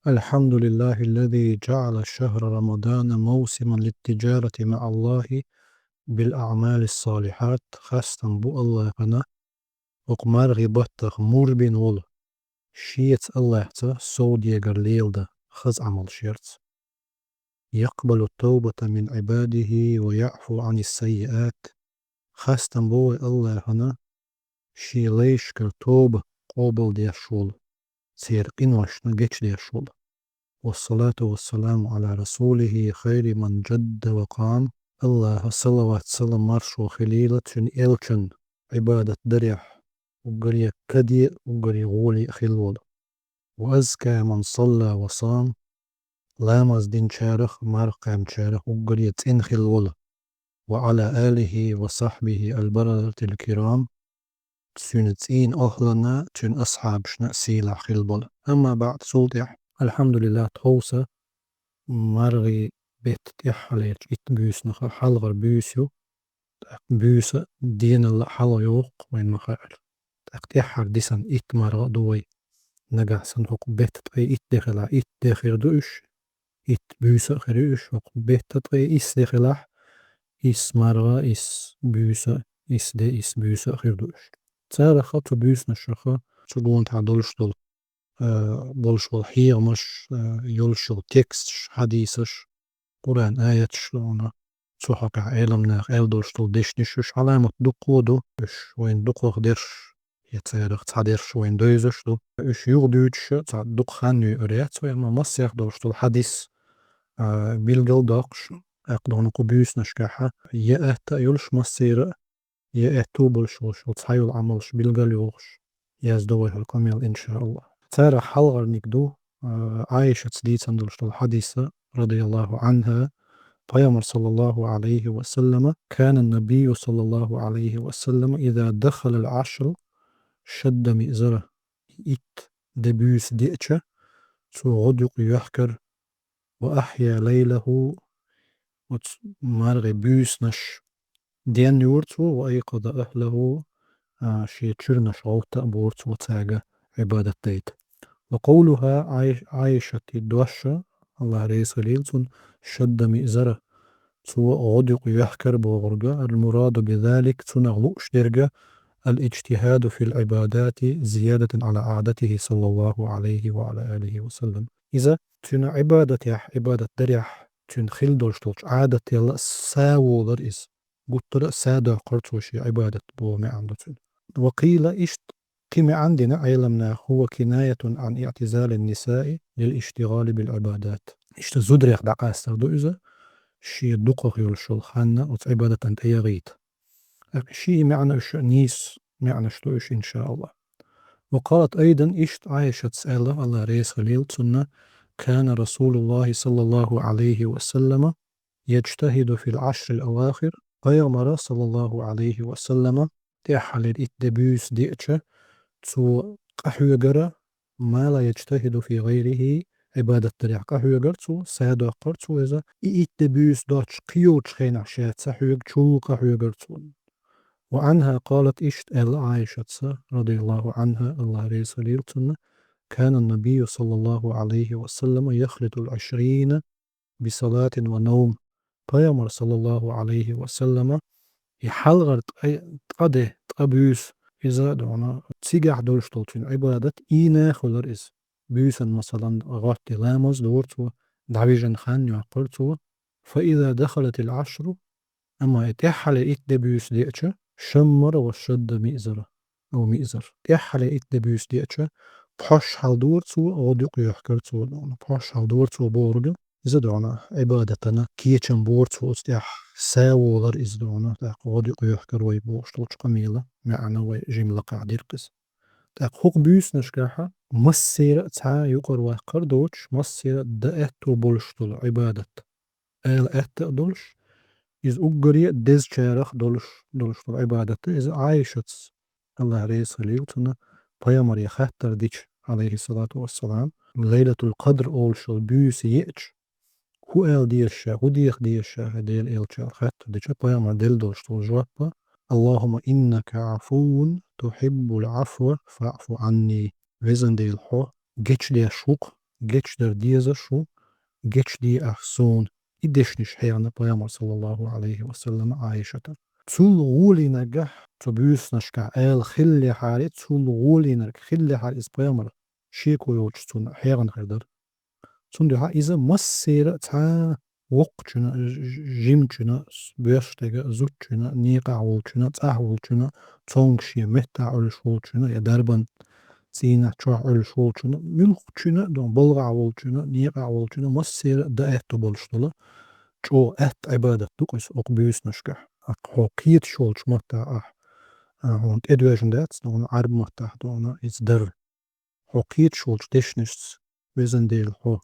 الحمد لله الذي جعل شهر رمضان موسما للتجارة مع الله بالأعمال الصالحات خاصة بو الله هنا وقمار غيبتخ مربين ول شيت الله سودية ليلدا خز عمل شيرت يقبل التوبة من عباده ويعفو عن السيئات خاصة بو الله هنا شي ليش كرتوبة قوبل دير شول سير قنوشنا جيش دير شول والصلاة والسلام على رسوله خير من جد وقام الله صلوات سلام مرش وخليلة إلشن عبادة دريح وقري كدي وقري غولي خلول وأزكى من صلى وصام لامز دين شارخ مرقام شارخ وقري تين خلول وعلى آله وصحبه البررة الكرام سنتين أهلنا تن أصحاب شنا سيلا خلبل أما بعد سلطح الحمد لله توسى margi bet ihaleet it büsnacha halgar büsju büse dienella hala yok wen macha ihar disan it marga doy nagasan hok bet tre it degela it deger dus it büse gerus hok bet tre is degela is marga is büse is de is büse gerus tsara khat büsna shacha tsugunt hadolstol bolshol hier mش يولشل تكست حديثش قرآن آيات شلون صحك علمنا ألدوشتل دشنشش علامة دقودو إش وين دقوق درش يتسيرق تعدرش وين دوزشتو إش يغدوش تعد دق خانو أريات وين ما مصيح دوشتل حديث بيلقل داقش أقدون قبيوس نشكاحة يأت يولش مصير يأتو بلشوش وتحيول عملش بيلقل يوغش يزدوه الكامل إن شاء الله تارا حلغر نكدو عايشة سديت سندلشتل حديثة رضي الله عنها قيمر صلى الله عليه وسلم كان النبي صلى الله عليه وسلم إذا دخل العشر شد مئزره إت دبيوس ديتش تو غدق يحكر وأحيا ليله ومارغي بيوس نش دين يورتو وأيقظ أهله شي تشرنش غوتا بورتو وتاقة عبادة تيت وقولها عايشة الدوشة الله ريس غليلتون شد مئزره سوى غدق يحكر بغرقة المراد بذلك تنغلوش درجة الاجتهاد في العبادات زيادة على عادته صلى الله عليه وعلى آله وسلم إذا تن عبادة يح عبادة دريح تن خل دولشتولش عادة يلا ساو در إز قلت سادة قرطوشي عبادة بو ما عنده تن وقيل إشت كما عندنا علمنا هو كناية عن اعتزال النساء للاشتغال بالعبادات إشت زدريخ دقاس تردو إذا شي دقق يلشل خانة وعبادة أنت يغيت شي معنى نيس معنى شلوش إن شاء الله وقالت أيضا إشت عائشة سألة الله ريس خليل سنة كان رسول الله صلى الله عليه وسلم يجتهد في العشر الأواخر قيمر صلى الله عليه وسلم تحل الدبوس ديتش تو قحوغر ما لا يجتهد في غيره عبادة تريع قحوغر تو سادة قرتو إذا دبوس دوتش قيوتش خين عشات سحوغ شو قحوغر تو وعنها قالت إشت عائشة رضي الله عنها الله رسول كان النبي صلى الله عليه وسلم يخلط العشرين بصلاة ونوم قيمر صلى الله عليه وسلم يحلغر تقده تقبيوس إذا دعنا تسيجح دولش طولتين عبادة إينا خلر إز بيوسا مثلا غات لامز دورتو دعويجن خان يعقرتو فإذا دخلت العشر أما إتحل إت دبيوس ديتش شمر وشد مئزرة أو مئزر إتحل إت دبيوس ديتش بحش حال دورتو غدق يحكرتو بحش حال دورتو بورغ إذا دعنا عبادتنا كيتشن بورتو استيح ساولر إذا دعنا غدق يحكر ويبوش طولش قميلة معنى وجملة قاعد يرقص حق بيوس نشكاحة مصير تا يقر وقر دوتش مصير دأتو بولشتو عبادة أتو دولش إذ أقري دز شارخ دولش عبادة إذا عايشت الله ريس خليلتنا بيامر يخاتر ديش عليه الصلاة والسلام ليلة القدر أولشل بيوس يأتش هو ديشا هو ديشا هديل إلشا خاتر ديش بيامر ديل دولش جوابا اللهم إنك عفو تحب العفو فاعف عني وزن ديل حو جيتش دي شوق geçler diyeze şu geçdiği ahsun iddeşniş heyana Peygamber sallallahu aleyhi ve sellem Aişe'ten. Tul gulina gah tubüsnaşka el khilli hali tul gulina khilli hali is Peygamber şey koyuç tun heyan kadar. Tun ha ize masira ta وقتنا جيمتنا بيشتغل زوجنا نيقع ولتنا تاه ولتنا تونغشي مهتا علش ولتنا يا دربن سينا تشوح علش ولتنا ملخشنا دون بلغع ولتنا نيقع ولتنا مسير دا اهتو بلشتلا شو اهت عبادة دوكس اقبيوس نشكح حقيت شولش مهتا هون ادواجن داتس دون عرب مهتا دون از در حقيت شولش ديشنش ويزن ديل هو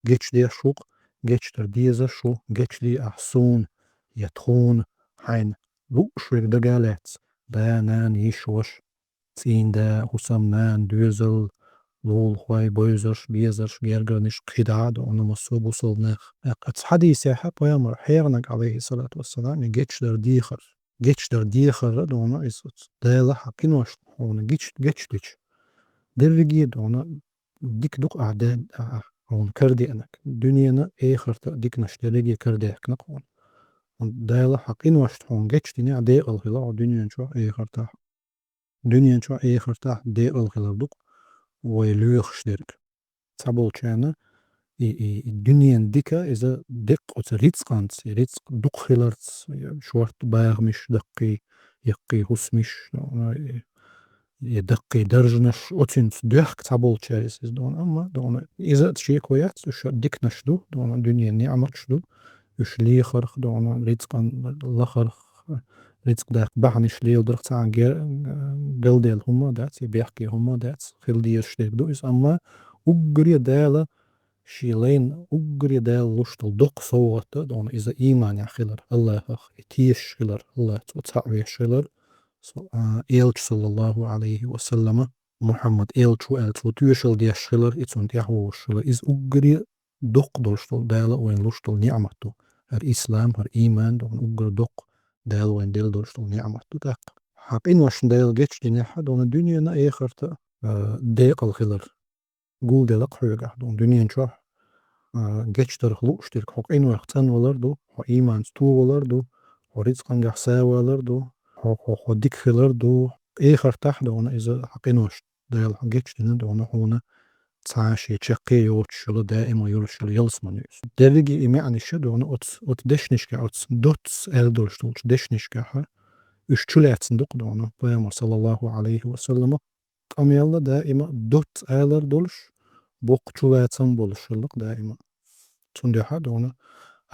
جيتش دي شوق جيتش در ديزا شو جيتش دي أحسون يتخون حين لوشرك دقالات دا نان يشوش تين دا حسام نان دوزل لول خواي بويزرش بيزرش جيرغرنش قيداد وانا مصوب وصلناخ اتس حديث حق ويامر حيرنك عليه الصلاة والسلام جيتش در ديخر جيتش در ديخر دونا إسوت دا لا حقين وش هون جيتش ديش درجي دونا ديك دوق أعداد هون كردي أنك دنيانا خرطة ديك نشتريجي كردي نقون دايلا حقين واش هون جيتش ديني عدي الخلا دنيا شو خرطة دنيا شو خرطة دي الخلا دوق ويلوخ شترك تابول شانا الدنيا ديكا إذا دق وتريتسقانت ريتسق دوق خلارت شوارت باغ مش دقي يقي هسمش يدقي درجنش أتنت ديحك تابول شارس دون أما دون إذا تشي كويات وش ديك نشدو دون دنيا نعمة شدو وش لي خرخ دون ريتسقان الله خرخ ريتسق داك بعنش لي ودرخ تاع قلديل هما دات بيحكي هما دات خل دير شتيك دو إس أما أقري دالا شيلين أقري دال لشتل دق صوت دون إذا إيمان خلر الله تيش خلر الله تتعوي خلر إلش صلى الله عليه وسلم محمد إلش وإلش وتيشل دي شلر إتسون دي هو شلر إز أجري دق دلشتل دالا وين لشتل نعمته الإسلام هر إيمان دون أجر دق دالا وين دل دلشتل نعمته دق حقين واش دالا جيتش دي نحا دون الدنيا نا إخرت ديق الخلر قول دي لق حيقع دون دنيا نشوح جيتش ترخلوش ترك حقين وقتان ولردو إيمان ستو ولردو ورزقان جحسا ولردو ديك خلر دو خرتاح دونا إذا حقينوش دايل حقيتش دينا دونا هونا تعاشي تشقي يوتشل دائما يرشل يلسمان يوس درجي إمعني شدونا أت دشنشكا أت دوتس ألدولشتولش دشنشكا ها اشتلاتن دوق دونا بيامر صلى الله عليه وسلم قام يلا دائما دوت ألدولش بوقتشلاتن بولشلق دائما تندحا دونا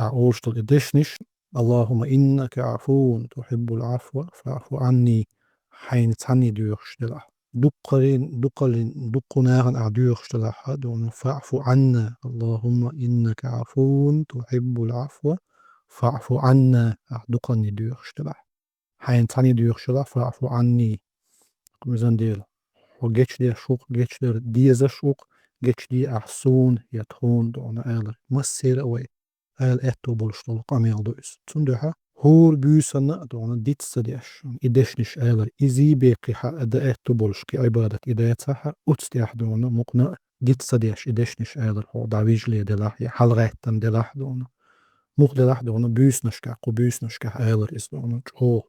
أولشتل دشنش اللهم إنك عفو تحب العفو فاعف عني حين تعني ديوخشتلا دقلين دقناغن أعديوخشتلا دون فاعف عنا اللهم إنك عفو تحب العفو فاعف عنا دقني ديوخشتلا حين تعني ديوخشتلا فاعف عني ميزان ديل وجيتش دي شوق جيتش دي شوق جيتش دي أحسون يتخون دون آلر مسير أوي el etto bolstol kamel dois. Tundeha hor büsana dona ditsadyash. Ideshnish eler izi beqiha ada etto bolshki ibadat idayatsaha utstiyah dona muqna ditsadyash ideshnish eler ho davijli delah ya halgaitan delah dona. Muqdelah dona büsnashka qu büsnashka eler is dona cho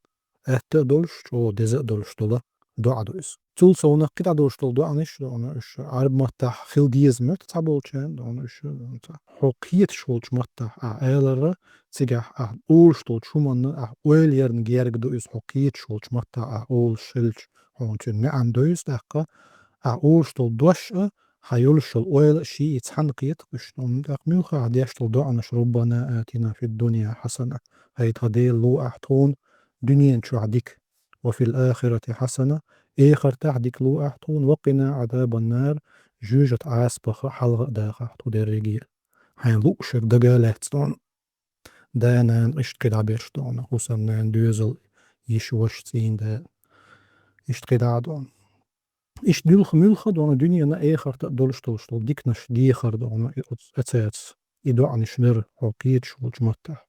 etta dolsh cho deze dolshtola doadois. Tul sona qita dolshtol doanish dona ish arb matta khil diyezmet tabolchen dona ish حقيت شولش متى آلرة تيجا أول شتول شو من أول يرن جيرك دويس حقيت شولش متى أول شلش هون تون نعم دويس دقة أول شتول دوش هيول شل أول شيء يتحنقيت قشتون دق ميوخا عديش تول دعنش ربنا آتنا في الدنيا حسنة هاي تهديل لو أحتون دنيا شو عديك وفي الآخرة حسنة آخر تحديك لو أحتون وقنا عذاب النار جوجة عاسبخ حلقة داخل تدير رجيل Hein lukscher dagalehtston dēnēn ištkidābiršton husamnēn dözel yishwashtzin de ishtkidādon. Ishdülх mülcha dona dünyana eğharta doluştoluştol diknaş diyehar dona etsēts idoani şnir hokiyet şolçmatta.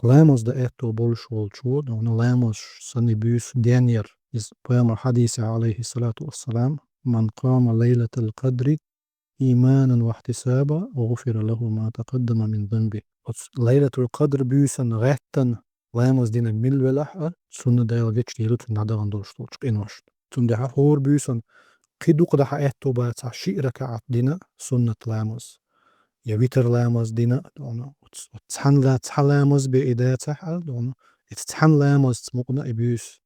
Lēmos da etto bolşolçu dona lēmos sani büs denyer iz peygamber hadisi aleyhi salatu vesselam man qama leyletel qadri إيمانا واحتسابا غفر له ما تقدم من ذنبه. ليلة القدر بيسن غيتن لامز دينا ميل ولحة سنة دايل جيتش ديلوت نادغان دولشتولش إنوش تم دي هور بيسن قدوق دا حياتو باتا شيء ركعت دينا سنة لامز يا ويتر لامز دينا دونا وتسحن لا تسحن لامز بإيدايا تحل دونا تسحن لامز تسمقنا إبيوس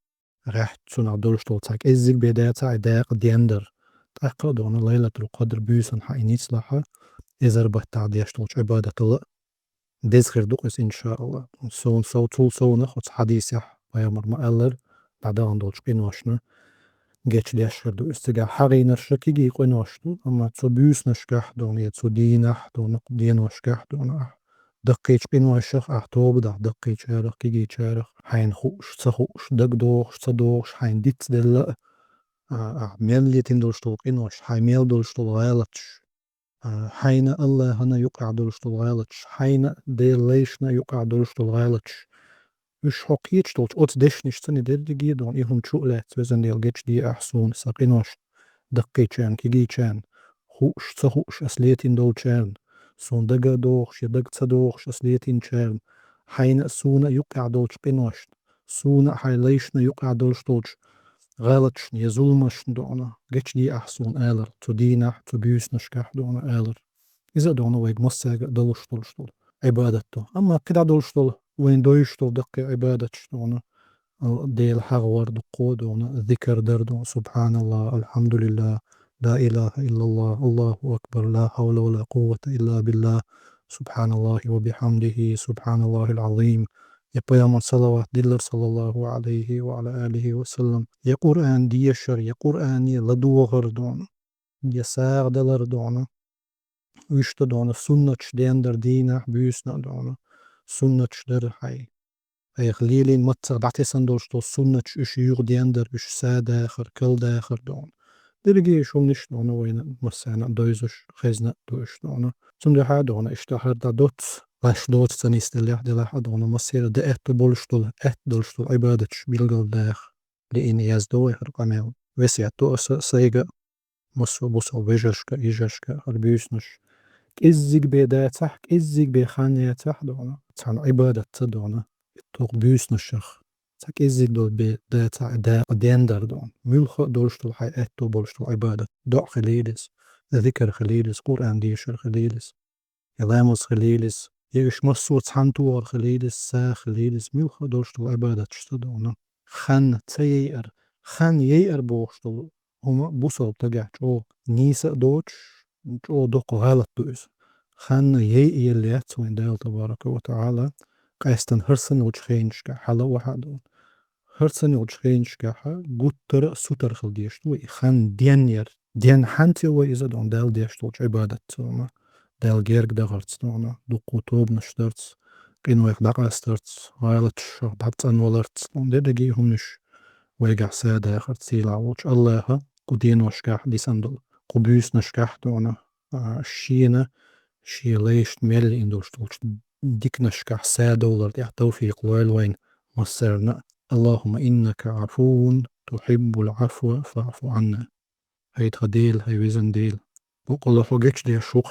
ريحت سنة دولشتول تاك إزيك بإيدايا تا إدايق ديندر تاقا دونا ليلة القدر بيسن حينيت لحة إزر بحتا ديشتولش عبادة الله ديزخر دوقس إن شاء الله سون سو طول سونا خدس حديث يح بيامر ما ألر بعدان دولش قينوشنا جيتش ديشخر دو استجا حغي نرشكي جي قينوشنا أما تسو بيوس نشكح دون يتسو دينح دون دين وشكح دون دقيتش قينوشخ أحتوب دا دقيتش شارخ كي جي شارخ حين خوش تسخوش دق دوخش تصدوخش حين ديت دل ميل يتين دولش طول قينوش حين ميل دولش طول غالتش حين الله هنا يقع دولشتول غالتش حين ديل ليشنا يقع دولشتول غالتش مش حقيتش دولش اوت ديشنش تاني دير دون إيهم شؤلات وزن ديل جيتش دي أحسون ساقينوش دقيتشان كيجيتشان خوش تخوش أسليتين دولشان سون دقا دوخش يدق تصدوخش أسليتين شان حين سونا يقع دولش قينوش سونا حي ليشنا يقع دولشتولش غلطش يزولمش دونا جيتش دي أحسون آلر تدينح تبيوسنش كح دونا آلر إذا دونا ويج مساق دولشتول عبادته أما كده دولشتول وين دويشتول دقي عبادتش دونا ديل حغور دقو دونا ذكر دردو سبحان الله الحمد لله لا إله إلا الله الله أكبر لا حول ولا قوة إلا بالله سبحان الله وبحمده سبحان الله العظيم يا بيامن صلوات دلر صلى الله عليه وعلى آله وسلم يا قرآن دي يشر يا قرآن لدو غردون يا ساغ دلر دونا ويشت دونا سنة ديندر دينا بيسنا دونا سنة در حي أي خليلين متر بعتي سندوشتو سنة يغ ديندر إش سا داخر كل داخر دون درجي شو نش دونا وين مسانا دويزش خزنة دوش دونا تم ها دونا اشتهر دا دوت لاش دوت تنيست اللي أحد لا دونا مسيرة دا إت بولشتول إت دولشتول عبادتش بيلقل داخ لإن يزدوي هرقاميل وسيعتو سيجا مسو بوسو ويجشكا إيجشكا هربيوسنش إزيك بيداتح إزيك بيخانياتح دونا تان عبادة دونا توق بيوسنشخ تاك إزيك دول بيداتح دا ديندر دون ملخ دولشتول حي إتو بولشتول عبادة دع خليلس ذكر خليلس قرآن ديشر خليلس يلامس خليلس يش مسو تحنتوار خليلس سا خليلس ملخ دولشتول عبادة تشتدونا خان تيير خان يير بوشتول هما بوصل تقع جو نيسا دوتش جو دوق غلط دوس خان يي اللي وين دايل تبارك وتعالى قاستن هرسن وجخينشكا حلا وحدون هرسن وجخينشكا قطر سوتر خل ديشتو خان دينير دين حانتي وإذا دون دايل ديشتو عبادة توما دايل جيرك دغرت تونا دوقو توب نشترت قينويك دقاسترت غايلت شو دعت أنولرت دي دقيهم نش ويقع سادة آخر تسيل عوش الله قدين وشكاح دي سندل قبيس نشكاح دونا الشينا شي ليش ميل إندوش تولش ديك نشكاح $1 دي توفيق وين مصرنا اللهم إنك عفو تحب العفو فاعف عنا هيد خديل هي وزن ديل وقال فو جيتش دي شو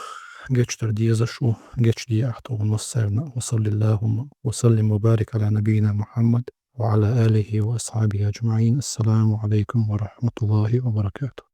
جيتش ترديز شو جيتش دي أحتو مصرنا وصل اللهم وسلم وبارك على نبينا محمد وعلى آله وأصحابه أجمعين السلام عليكم ورحمة الله وبركاته.